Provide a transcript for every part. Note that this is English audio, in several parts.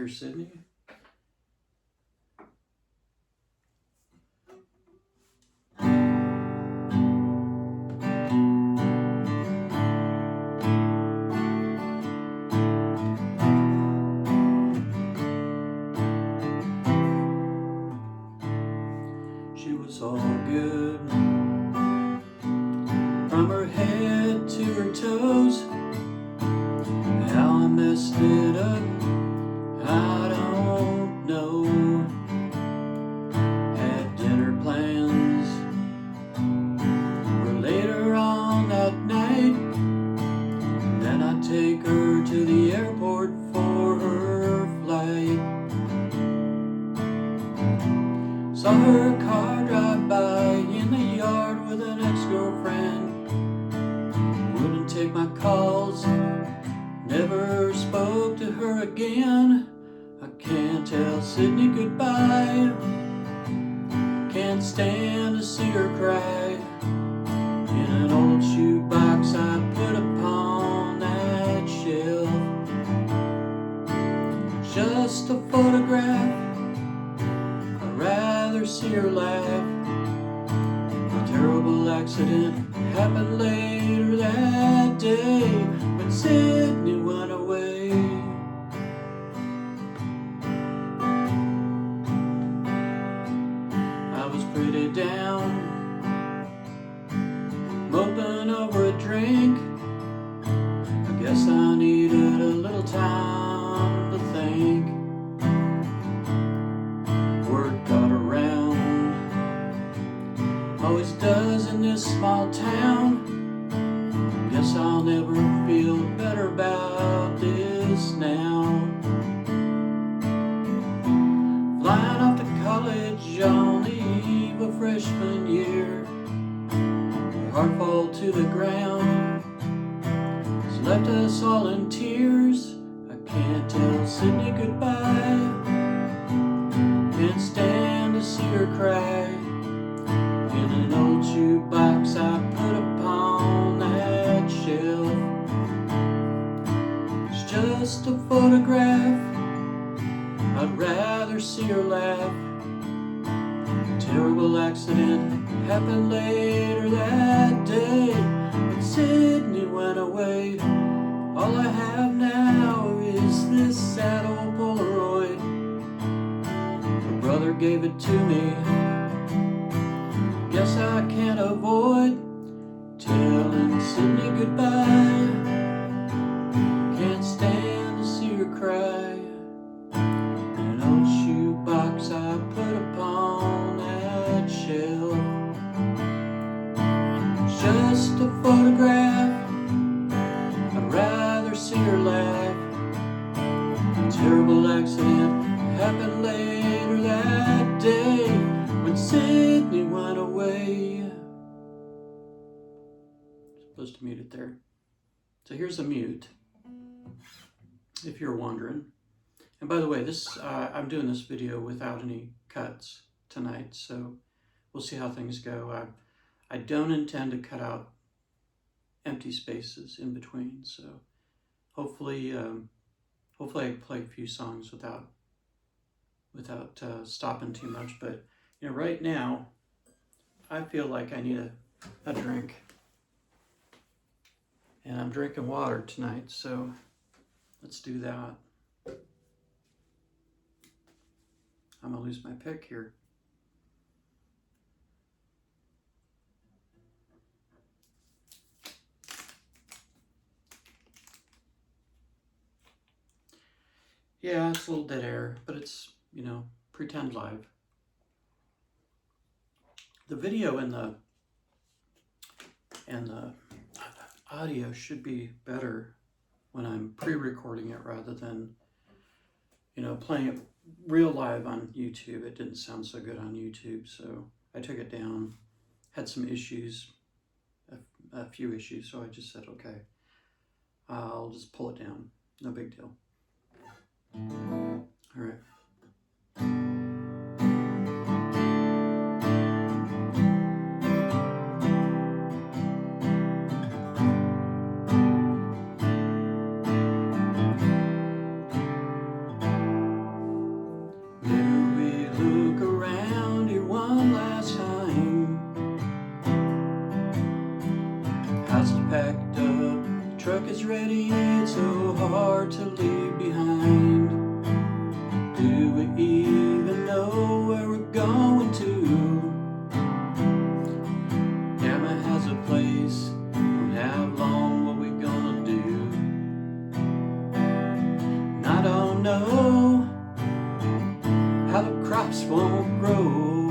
hear Sydney? She was all good from her head to her toes. How I messed it up, I don't know. Had dinner plans for later on that night, and then I'd take her to the airport for her flight. Saw her car drive by in the yard with an ex-girlfriend. Wouldn't take my calls, never spoke to her again. I can't tell Sydney goodbye, can't stand to see her cry. In an old shoebox I put upon that shelf, just a photograph, I'd rather see her laugh. A terrible accident happened later that day when Sydney went away. I was pretty down, moping over a drink. I guess I needed a little time to think. Word got around, always does in this small town. Guess I'll never feel better about this now. Flying off to college on the eve of freshman year, her heart fall to the ground, it's left us all in tears. I can't tell Sydney goodbye, can't stand to see her cry. In an old shoebox I put upon that shelf, it's just a photograph, I'd rather see her laugh. A terrible accident happened later that day when Sydney went away. All I have now is this sad old Polaroid. My brother gave it to me, guess I can't avoid telling Sydney goodbye, can't stand to see her cry. In an old shoebox I put upon that shelf, just a photograph, I'd rather see her laugh. A terrible accident happened later that day when Sydney went away. Supposed to mute it there. So here's a mute, if you're wondering. And by the way, this I'm doing this video without any cuts tonight, so we'll see how things go. I don't intend to cut out empty spaces in between, so hopefully I can play a few songs without stopping too much. But you know, right now I feel like I need a drink, and I'm drinking water tonight, so let's do that. I'm gonna lose my pick here. Yeah, it's a little dead air, but it's, you know, pretend live. The video and the audio should be better when I'm pre-recording it rather than, you know, playing it real live on YouTube. It didn't sound so good on YouTube, so I took it down. Had some issues, a few issues, so I just said, okay, I'll just pull it down. No big deal. All right. crops won't grow,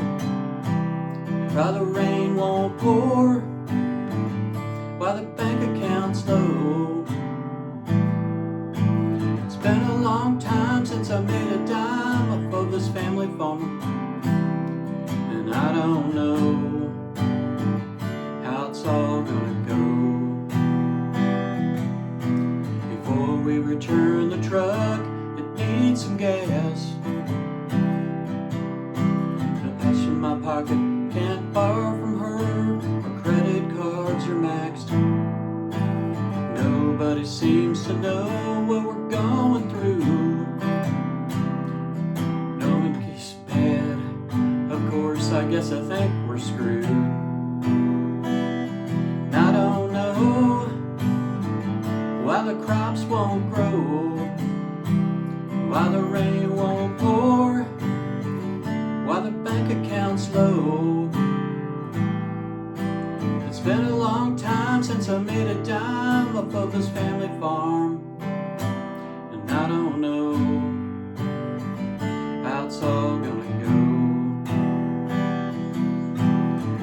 why the rain won't pour, why the bank account's low. It's been a long time since I made a dime off of this family farm, and I don't know how it's all gonna go. Before we return the truck, it needs some gas. The cash in my pocket, can't borrow from her. Our credit cards are maxed. Nobody seems to know what we're going through. Knowing case bad, of course, I guess I think we're screwed. And I don't know why the crops won't grow, why the rain won't pour, why the bank account's low. It's been a long time since I made a dime off of this family farm, and I don't know how it's all gonna go.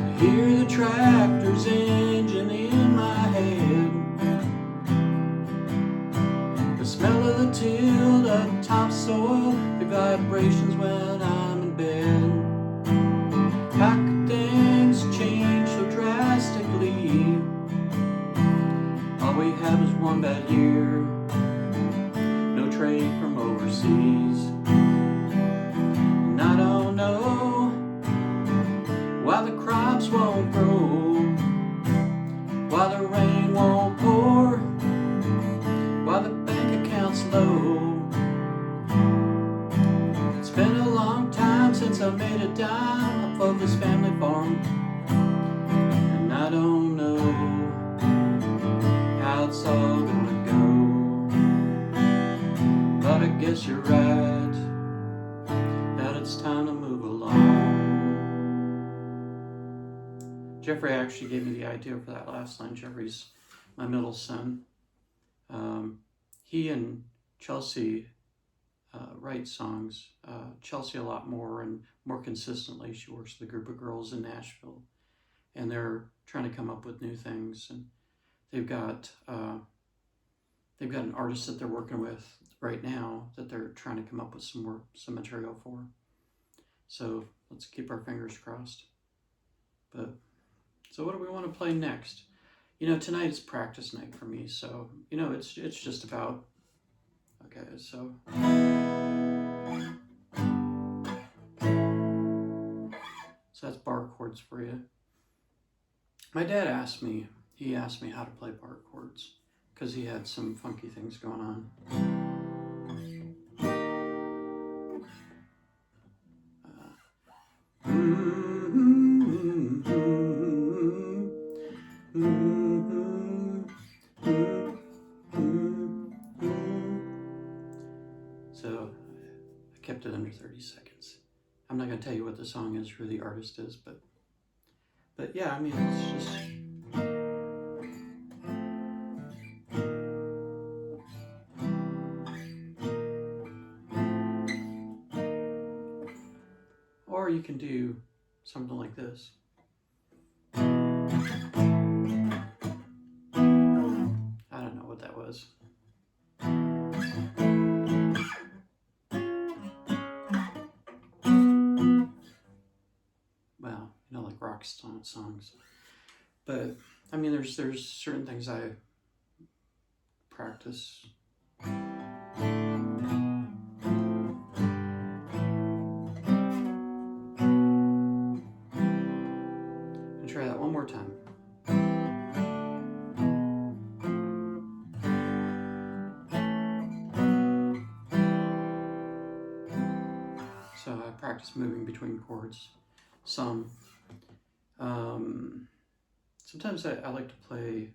I hear the tractor's engine in my head, the smell of the tilled up topsoil, the vibrations when I'm in bed. How could things change so drastically? All we have is one bad year, no trade from overseas. And I don't know why the crops won't grow, why the rain won't pour, why the bank account's low. It's been a long time since I made a dime off of this family farm, and I don't know how it's all gonna go. But I guess you're right, that it's time to move along. Jeffrey actually gave me the idea for that last line. Jeffrey's my middle son. He and Chelsea write songs. Chelsea a lot more and more consistently. She works with a group of girls in Nashville, and they're trying to come up with new things. And they've got an artist that they're working with right now that they're trying to come up with some material for. So let's keep our fingers crossed. But so what do we want to play next? You know, tonight is practice night for me, so you know it's just about okay. So that's bar chords for you. My dad asked me how to play bar chords because he had some funky things going on. So I kept it under 30 seconds. I'm not going to tell you what the song is, who the artist is, but yeah, I mean, it's just... Or you can do something like this. I don't know what that was. Well, you know, like rock songs. But I mean, there's certain things I practice. Try that one more time. So I practice moving between chords some. Sometimes I like to play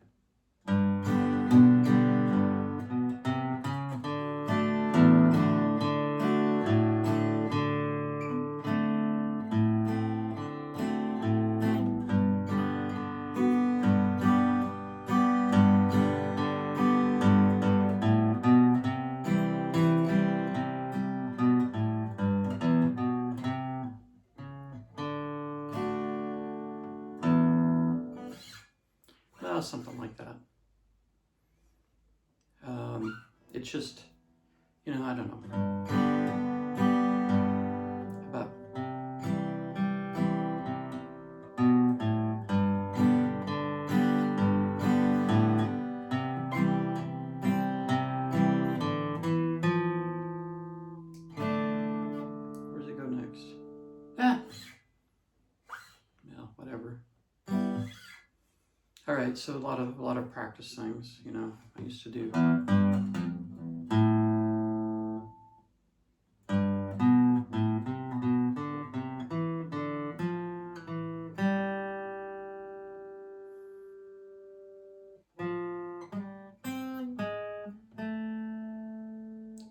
something like that. It's just, I don't know. About where does it go next? Whatever. All right, so a lot of practice things, I used to do.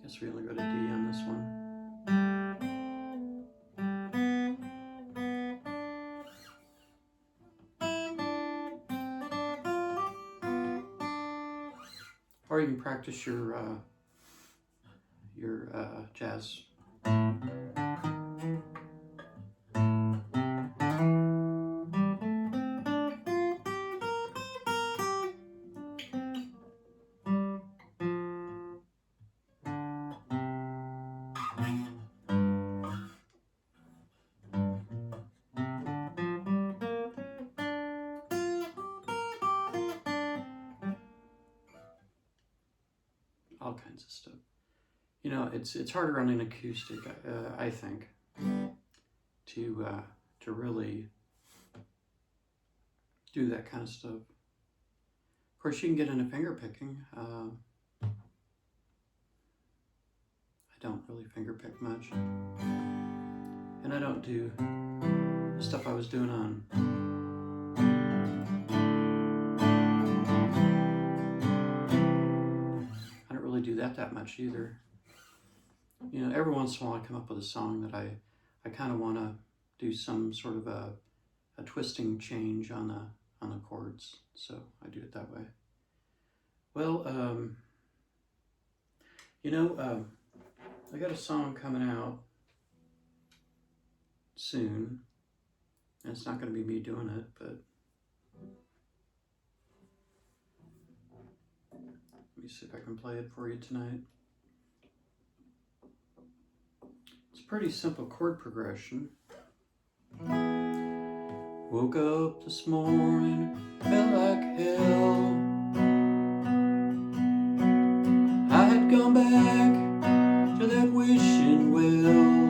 Guess we only got a D on this one. Or you can practice your jazz. All kinds of stuff. It's harder on an acoustic, I think, to really do that kind of stuff. Of course, you can get into finger picking. I don't really finger pick much, and I don't do the stuff I was doing on do that much either. Every once in a while I come up with a song that I kind of want to do some sort of a twisting change on the chords, so I do it that way. Well, I got a song coming out soon, and it's not going to be me doing it, but let me see if I can play it for you tonight. It's a pretty simple chord progression. Woke up this morning, felt like hell. I had gone back to that wishing well,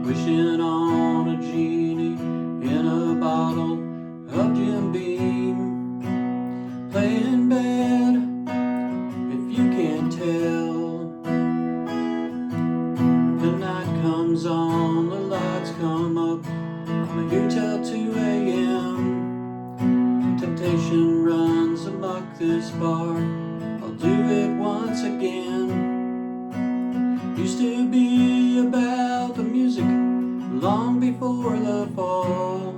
wishing on a genie in a bottle of Jim Beam, playing bad if you can't tell. The night comes on, the lights come up, I'm here till 2 a.m. Temptation runs amok this bar, I'll do it once again. Used to be about the music long before the fall,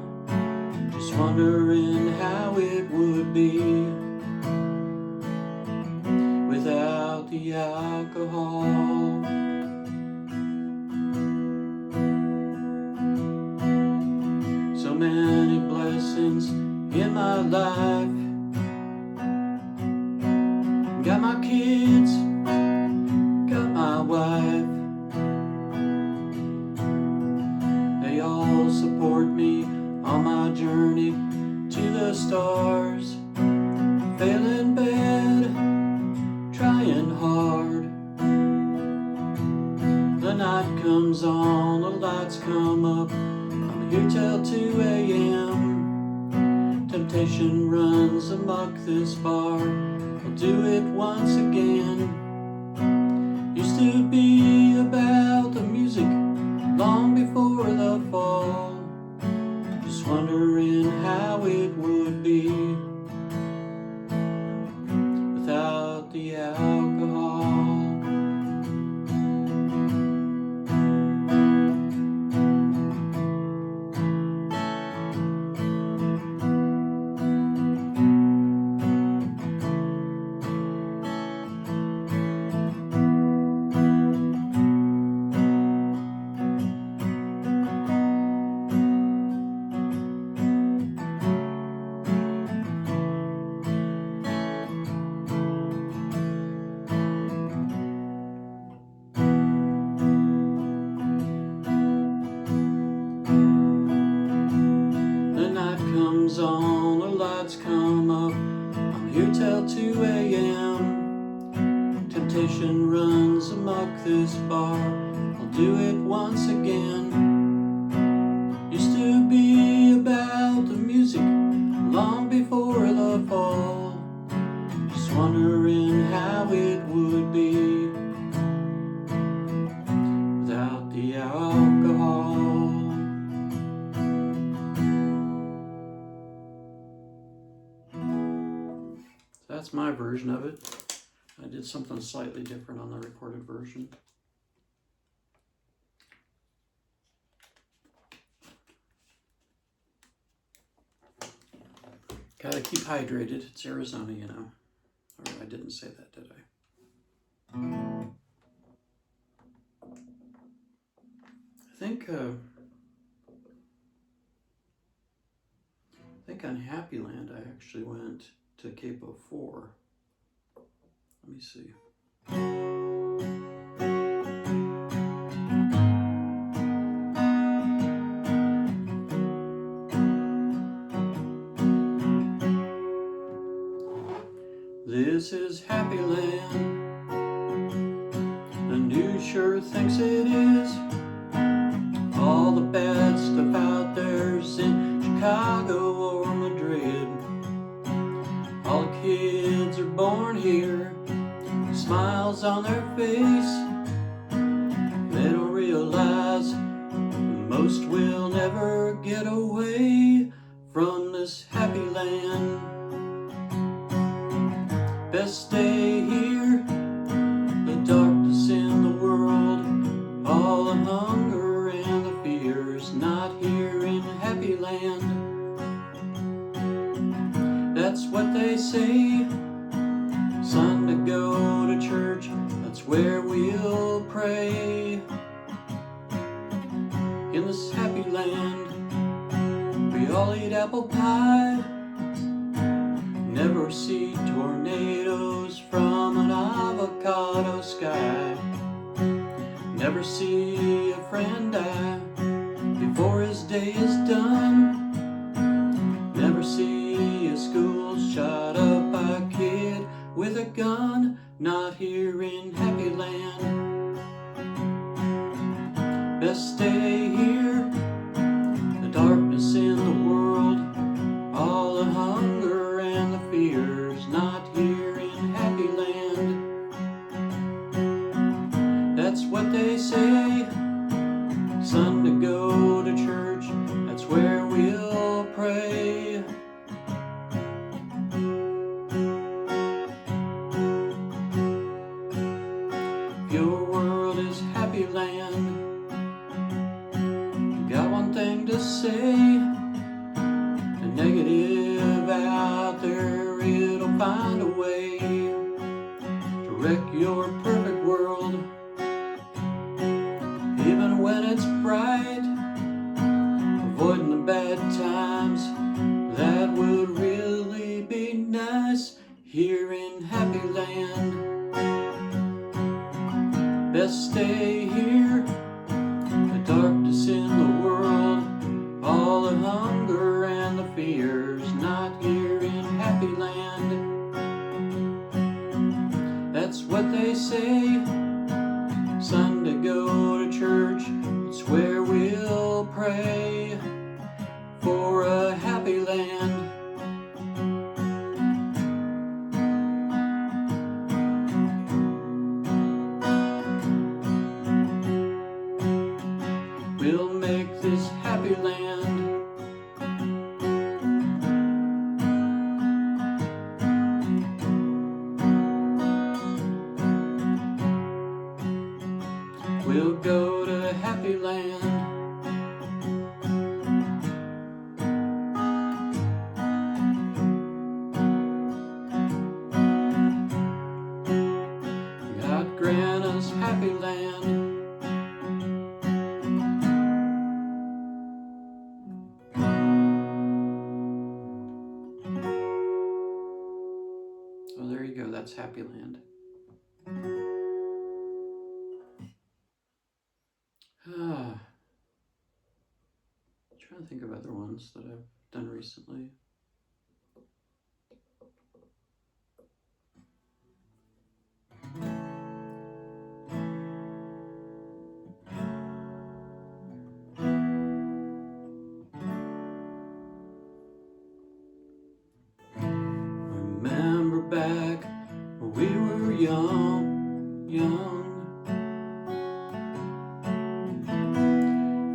just wondering how it would be without the alcohol. So many blessings in my life, got my kids, got my wife, they all support me on my journey to the stars, failing bad, trying hard. The night comes on, the lights come up, I'm here till 2 a.m. Temptation runs amok this bar, I'll do it once again. Used to be about the music long before the fall, just wondering how it would be without the alcohol. till 2 a.m. Temptation runs amok this bar. I'll do it once again. Used to be about the music long before the fall. Just wondering how it would be without the alcohol. So that's my version of it. I did something slightly different on the recorded version. Gotta keep hydrated. It's Arizona, you know. Or I didn't say that, did I? I think on Happy Land I actually went to Cape 04. Let me see. This is Happy Land. The news sure thinks it is. All the bad stuff out there's in Chicago or Madrid. All the kids are born here, smiles on their face. They don't realize most will never get away from this happy land. Best stay here, the darkness in the world, all the hunger and the fears, not here in Happy Land. That's what they say, Sunday go to church, that's where we'll pray. In this happy land, we all eat apple pie, never see tornadoes from an avocado sky, never see a friend die before his day is done, never see a school shot up by a kid with a gun, not here in Happy Land. Best stay here, the darkness in the world, all the hunger and the fears, not here in Happy Land. That's what they say, Sunday go to church, that's where we'll pray. If your world is Happy Land, you got one thing to say, the negative out there, it'll find a way to wreck your perfect world. Even when it's bright, avoiding the bad times, that would really be nice here in Happy Land. Best stay here, the darkness in the world, all the hunger and the fears, not here in Happy Land. That's what they say, Sunday go to church, it's where we'll pray for a happy land. We'll make this happy land. We'll go to Happy Land. God grant us Happy Land. Oh, there you go, that's Happy Land. Trying to think of other ones that I've done recently. back when we were young,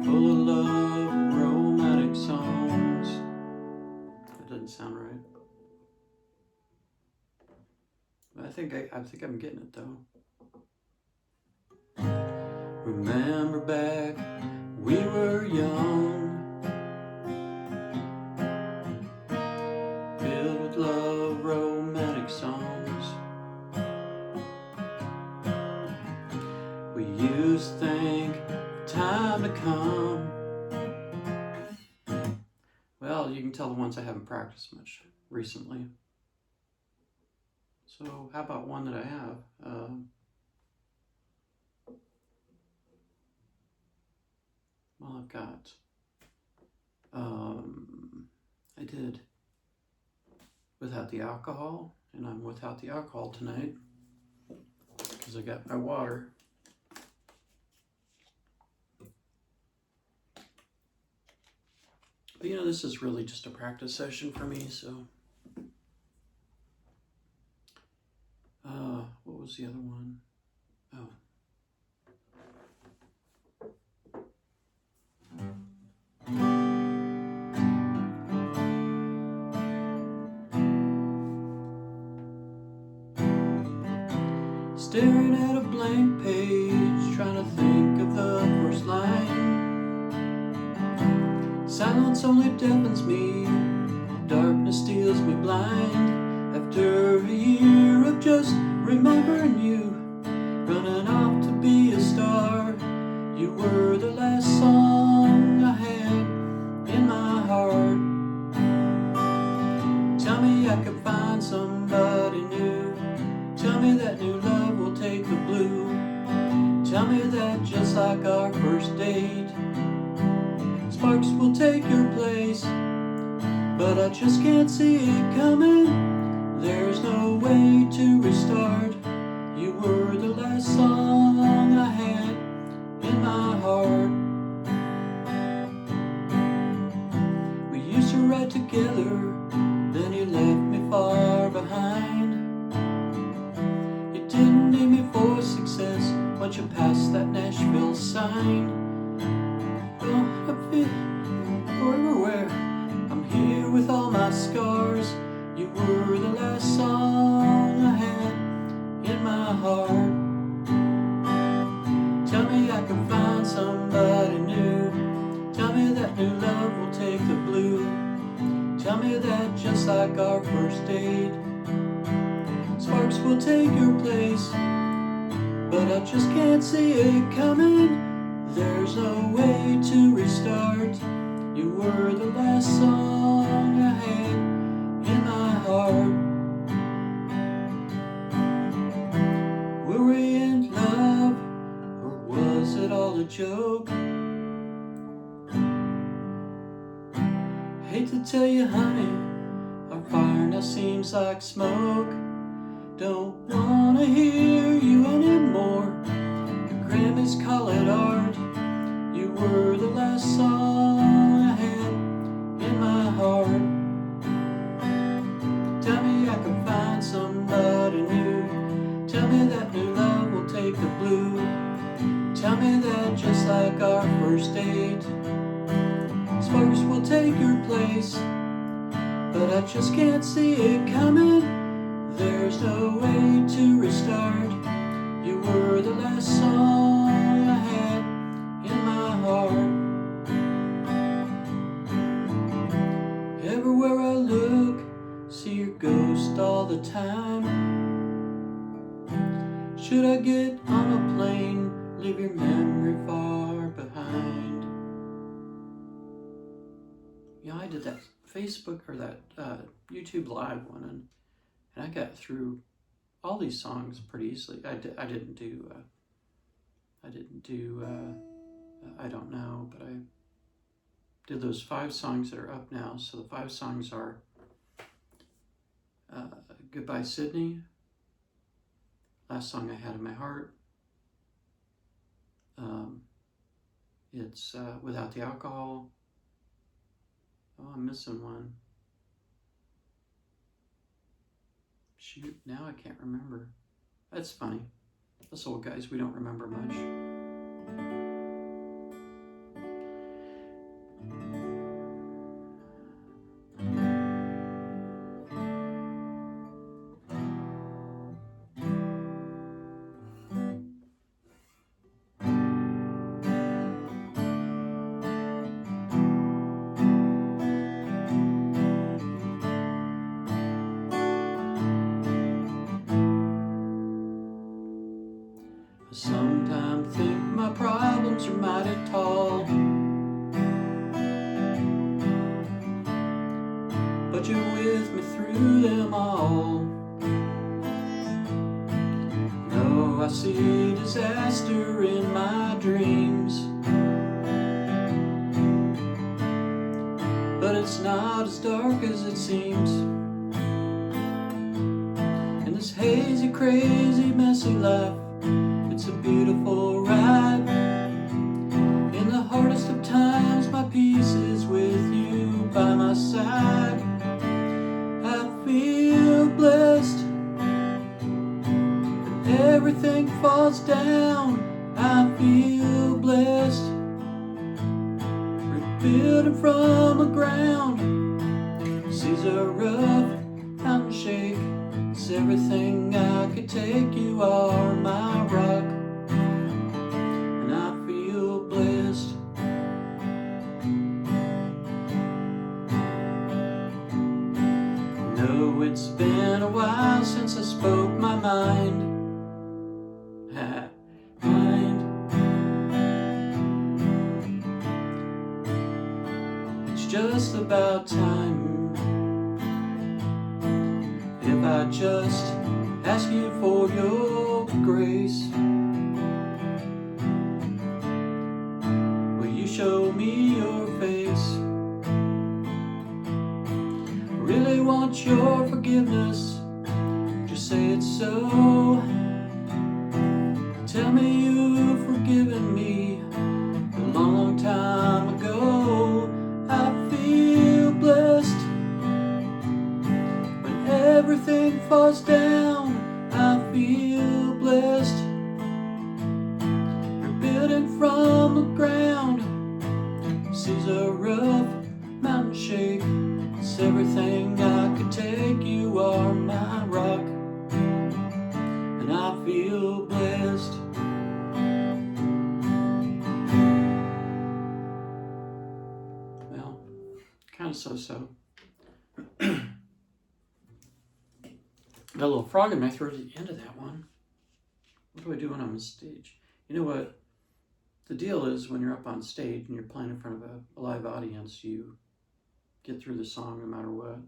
full of love, romantic songs. That doesn't sound right. I think I'm getting it though. Remember back, we were young, filled with love, romantic songs. We used to think time to come. Well, you can tell the ones I haven't practiced much recently. So how about one that I have? Well, I've got, I did Without the Alcohol, and I'm without the alcohol tonight because I got my water. But you know, this is really just a practice session for me, so. What was the other one? Oh. Staring at a blank page, trying to think of the first line. Silence only deafens me, darkness steals me blind. After a year of just remembering you, running off to be a star, you were the last song I had in my heart. Tell me I could find somebody new. Tell me that new love will take the blue. Tell me that just like our first date, sparks will take your place. But I just can't see it coming. There's no way to restart. You were the last song I had in my heart. We used to write together, then you left me far behind. You didn't need me for success once you passed that Nashville sign. Oh, I feel everywhere. I'm here with all my scars. You were the last song I had in my heart. Tell me I can find somebody new. Tell me that new love will take the blue. Tell me that just like our first date, sparks will take your place. But I just can't see it coming. There's no way to restart. You were the last song I had in my heart. Were we in love, or was it all a joke? Hate to tell you, honey, our fire now seems like smoke. Don't wanna hear you anymore. The Grammys call it art. You were the last song I had in my heart. Tell me I can find somebody new. Tell me that new love will take the blue. Tell me that just like our first date, sparks will take your place. But I just can't see it coming. There's no way to restart. You were the last song I had in my heart. Everywhere I look, see your ghost all the time. Should I get on a plane, leave your memory far behind? Yeah, I did that Facebook or that YouTube live one, and I got through all these songs pretty easily. I didn't do I don't know, but I did those 5 songs that are up now. So the 5 songs are Goodbye Sydney, Last Song I Had in My Heart, it's Without the Alcohol. Oh, I'm missing one. Shoot, now I can't remember. That's funny. Us old guys, we don't remember much. I sometimes think my problems are mighty tall, but you're with me through them all. No, I see disaster in my dreams, but it's not as dark as it seems. In this hazy, crazy, messy life, it's a beautiful ride. In the hardest of times, my peace is with you by my side. I feel blessed when everything falls down. I feel blessed, rebuilding from the ground. Seas are rough, mountains shake. It's everything I could take. You are my rock, and I feel blessed. No, it's been a while since I spoke my mind. It's just about time. If I just ask you for your grace, will you show me your face? I really want your forgiveness. Just say it's so. Tell me you've forgiven me a long, long time ago. I feel blessed when everything falls down. I feel blessed, rebuilding from the ground. Seas are rough, mountains shake. It's everything I could take. You are my rock, and I feel blessed. Well, kind of so-so. Got a little frog in my throat at the end of that one. What do I do when I'm on stage? You know what? The deal is when you're up on stage and you're playing in front of a live audience, you get through the song no matter what.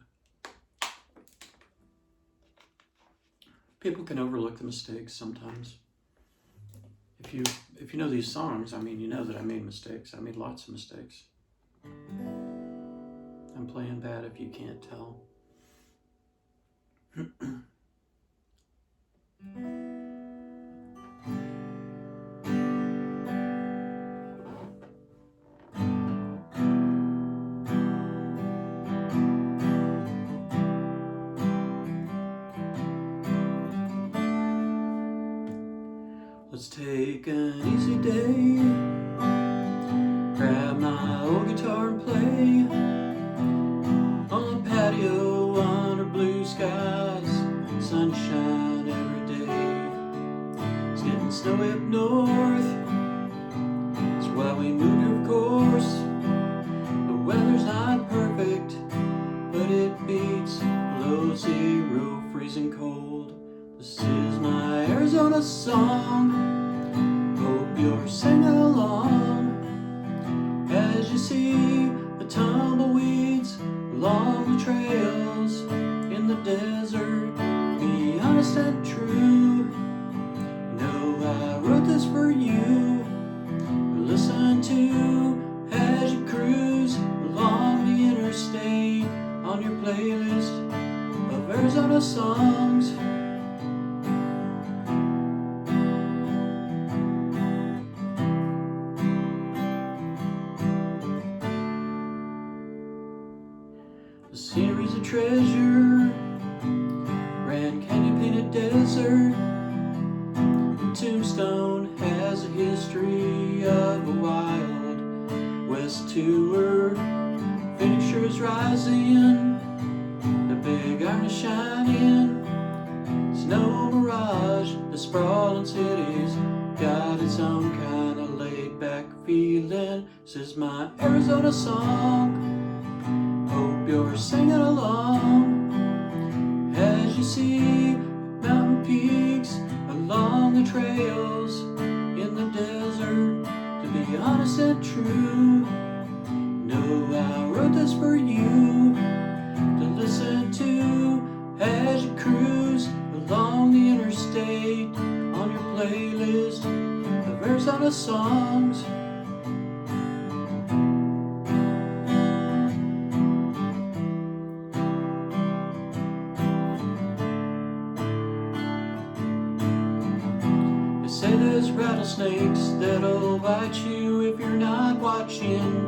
People can overlook the mistakes sometimes. If you know these songs, I mean, you know that I made mistakes. I made lots of mistakes. I'm playing bad if you can't tell. Let's take an easy day, grab my old guitar and play on the patio under blue skies, sunshine every day. It's getting snowy up north, that's why we moved here, of course. The weather's not perfect, but it beats below zero, freezing cold. This is my Arizona song. Hope you're singing along as you see the tumbleweeds along the trails in the desert. Be honest and true. Know I wrote this for you. Listen to as you cruise along the interstate on your playlist of Arizona songs. The scenery's a treasure, Grand Canyon history of a wild west tour. Finishers rising, the big iron is shining. Snow mirage, the sprawling cities got its own kind of laid-back feeling. This is my Arizona song. Hope you're singing along as you see mountain peaks along the trails in the desert. To be honest and true, know I wrote this for you to listen to as you cruise along the interstate on your playlist of Arizona songs. They say there's rattlesnakes that'll bite you if you're not watching,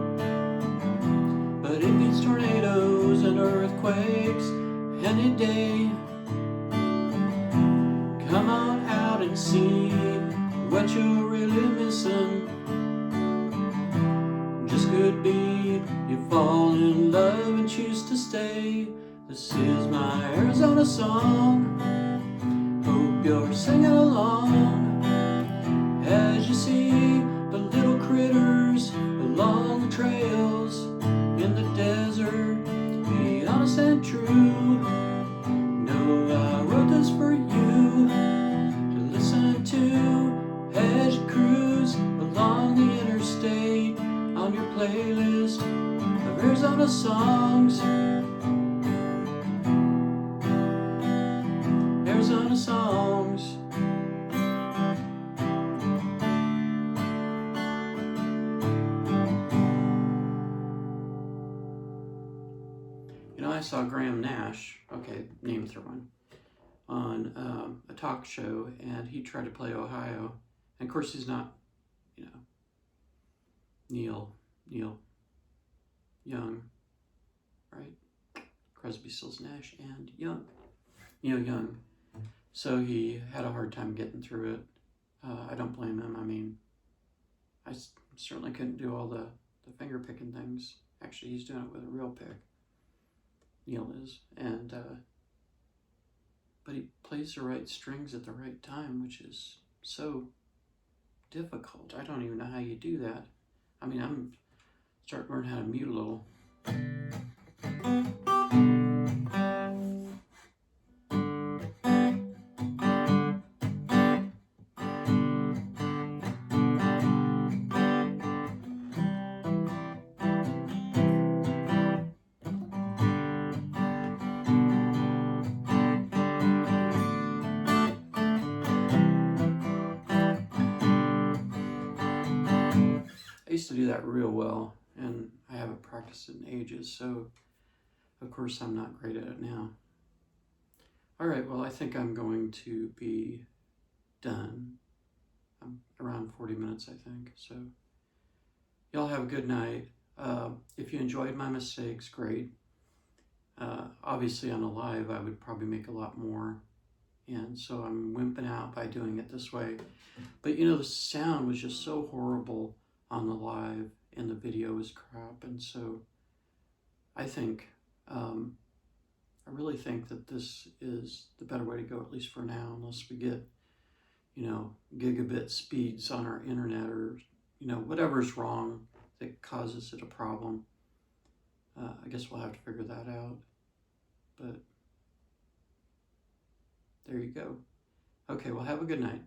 but it beats tornadoes and earthquakes any day. Come on out and see what you're really missing. Just could be you fall in love and choose to stay. This is my Arizona song. Hope you're singing along as you see the little critters along the trails in the desert. Be honest and true, know I wrote this for you to listen to as you cruise along the interstate on your playlist of Arizona songs. Arizona songs. You know, I saw Graham Nash, okay, name throw one, on a talk show, and he tried to play Ohio. And of course, he's not, you know, Neil Young, right? Crosby, Stills, Nash, and Neil Young. So he had a hard time getting through it. I don't blame him. I mean, I certainly couldn't do all the finger picking things. Actually, he's doing it with a real pick. Neil is, and but he plays the right strings at the right time, which is so difficult. I don't even know how you do that. I mean, I'm starting to learn how to mute a little. I used to do that real well, and I haven't practiced it in ages, so of course I'm not great at it now. All right, well, I think I'm going to be done. I'm around 40 minutes, I think, so y'all have a good night. If you enjoyed my mistakes, great. Obviously on a live, I would probably make a lot more, and so I'm wimping out by doing it this way. But you know, the sound was just so horrible on the live, and the video was crap, and so I think, I really think that this is the better way to go, at least for now, unless we get, you know, gigabit speeds on our internet, or, you know, whatever's wrong that causes it a problem. I guess we'll have to figure that out, but there you go. Okay, well, have a good night.